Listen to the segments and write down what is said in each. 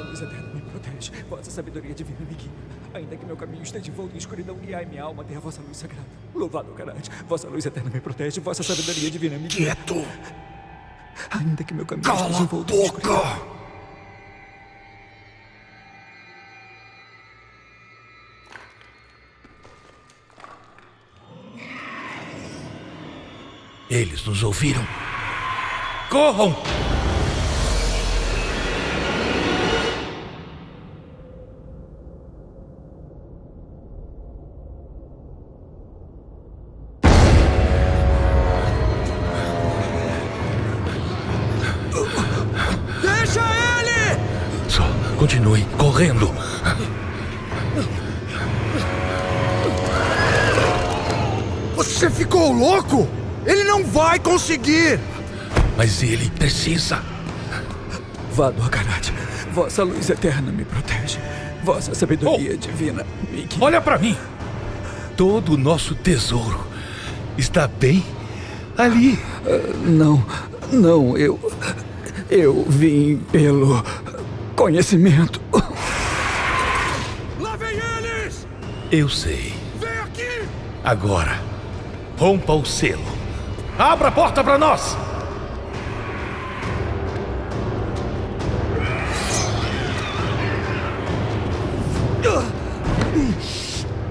luz eterna me protege. Vossa sabedoria divina me guia. Ainda que meu caminho esteja envolto em escuridão, guiai minha alma até a vossa luz sagrada. Louvado Karate. Vossa luz eterna me protege. Vossa sabedoria divina me guia. Quieto! Ainda que meu caminho Cala esteja a envolto em escuridão. boca! Eles nos ouviram. Corram! Deixa ele! Só continue correndo. Você ficou louco? Ele não vai conseguir! Mas ele precisa. Vado Karate. Vossa luz eterna me protege. Vossa sabedoria divina me guia. Olha pra mim. Todo o nosso tesouro está bem ali. Não, eu vim pelo conhecimento. Lá vem eles! Eu sei. Vem aqui! Agora, rompa o selo. Abra a porta pra nós!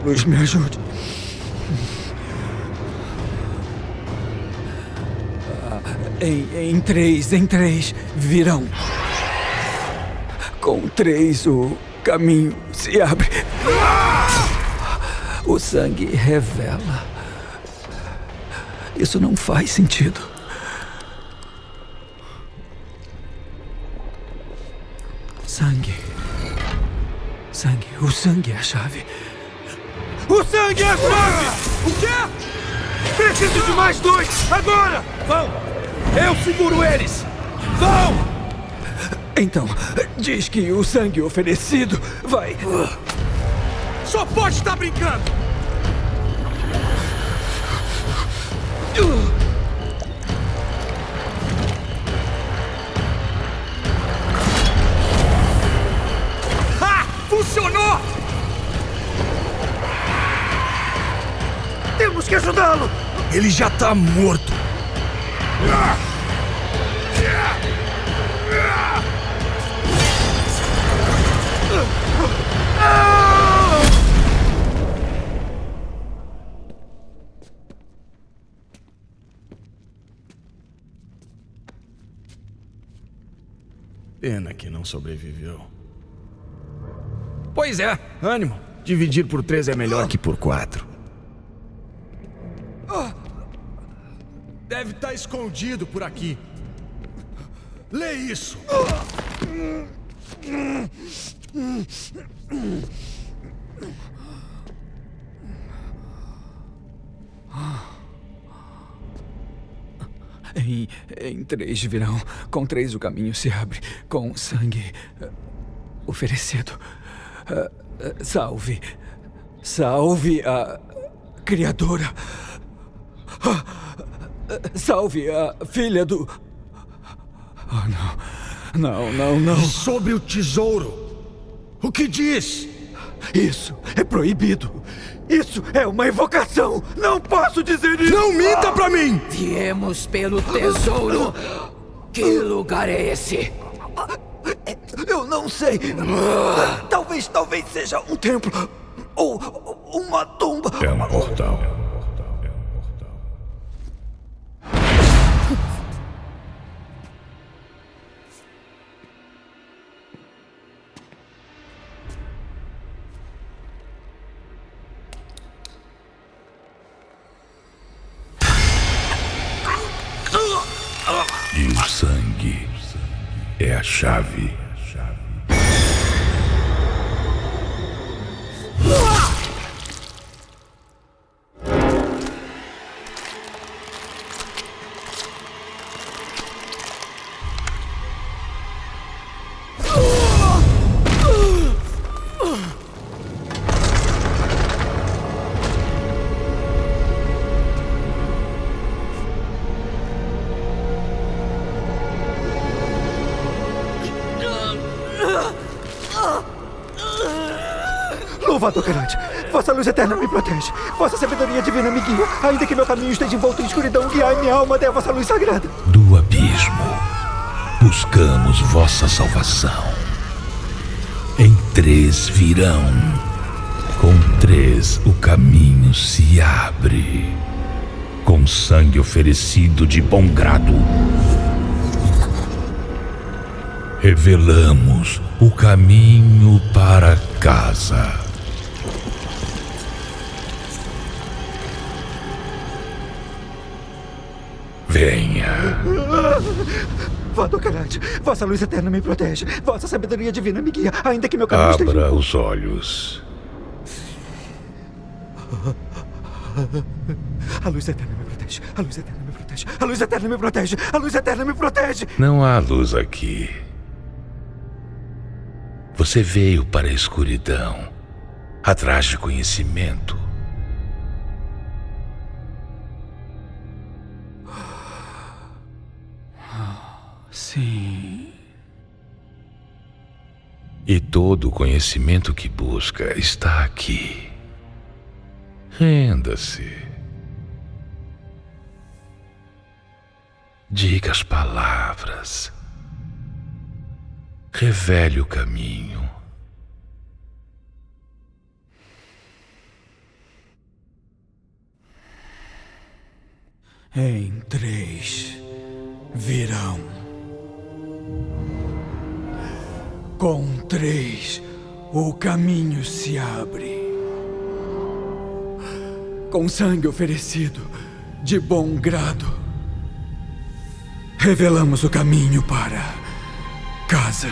Luz, me ajude. Em três virão. Com 3 o caminho se abre. O sangue revela. Isso não faz sentido. Sangue. O sangue é a chave. O sangue é a chave! O quê? Preciso de mais 2! Agora! Vão! Eu seguro eles! Vão! Então, diz que o sangue oferecido vai... Só pode estar brincando! Ah! Funcionou! Temos que ajudá-lo! Ele já tá morto! Pena que não sobreviveu. Pois é, Ânimo, dividir por 3 é melhor que por 4. deve estar escondido por aqui. Lê isso! Em 3 virão, com 3 o caminho se abre, com sangue oferecido. Salve a Criadora. Salve a filha do... Oh, não. E sobre o tesouro, o que diz? Isso é proibido. Isso é uma invocação. Não posso dizer isso. Não minta pra mim! Viemos pelo tesouro. Que lugar é esse? Eu não sei. Talvez seja um templo ou uma tumba. É um portal. E o sangue é a chave. Louvado, Karate! Vossa luz eterna me protege. Vossa sabedoria divina me guia. Ainda que meu caminho esteja envolto em escuridão, guiai minha alma até a vossa luz sagrada. Do abismo, buscamos vossa salvação. Em 3 virão. Com 3 o caminho se abre. Com sangue oferecido de bom grado, revelamos o caminho para casa. Venha. Vado, Karate! Vossa luz eterna me protege. Vossa sabedoria divina me guia. Ainda que meu caminho esteja... Abra os olhos. A luz eterna me protege. A luz eterna me protege. A luz eterna me protege. A luz eterna me protege. Não há luz aqui. Você veio para a escuridão, atrás de conhecimento. Sim. E todo o conhecimento que busca está aqui. Renda-se. Diga as palavras. Revele o caminho. Em 3 virão. Com 3 o caminho se abre. Com sangue oferecido de bom grado, revelamos o caminho para casa.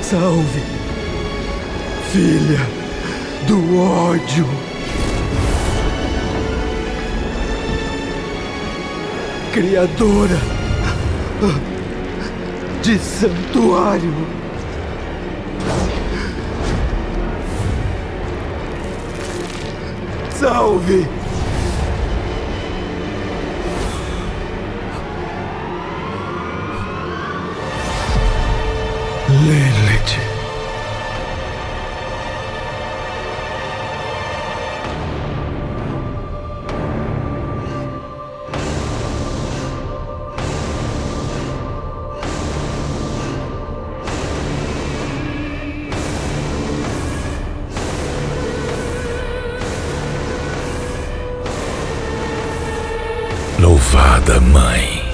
Salve, filha do ódio. Criadora de santuário. Salve. Lilith. Louvada Mãe,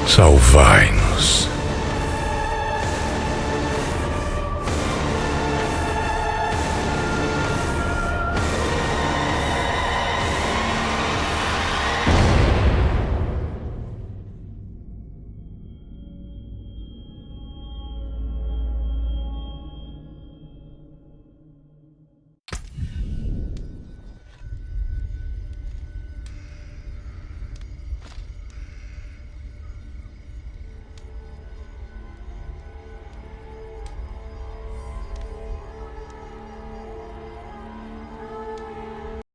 salvai-nos.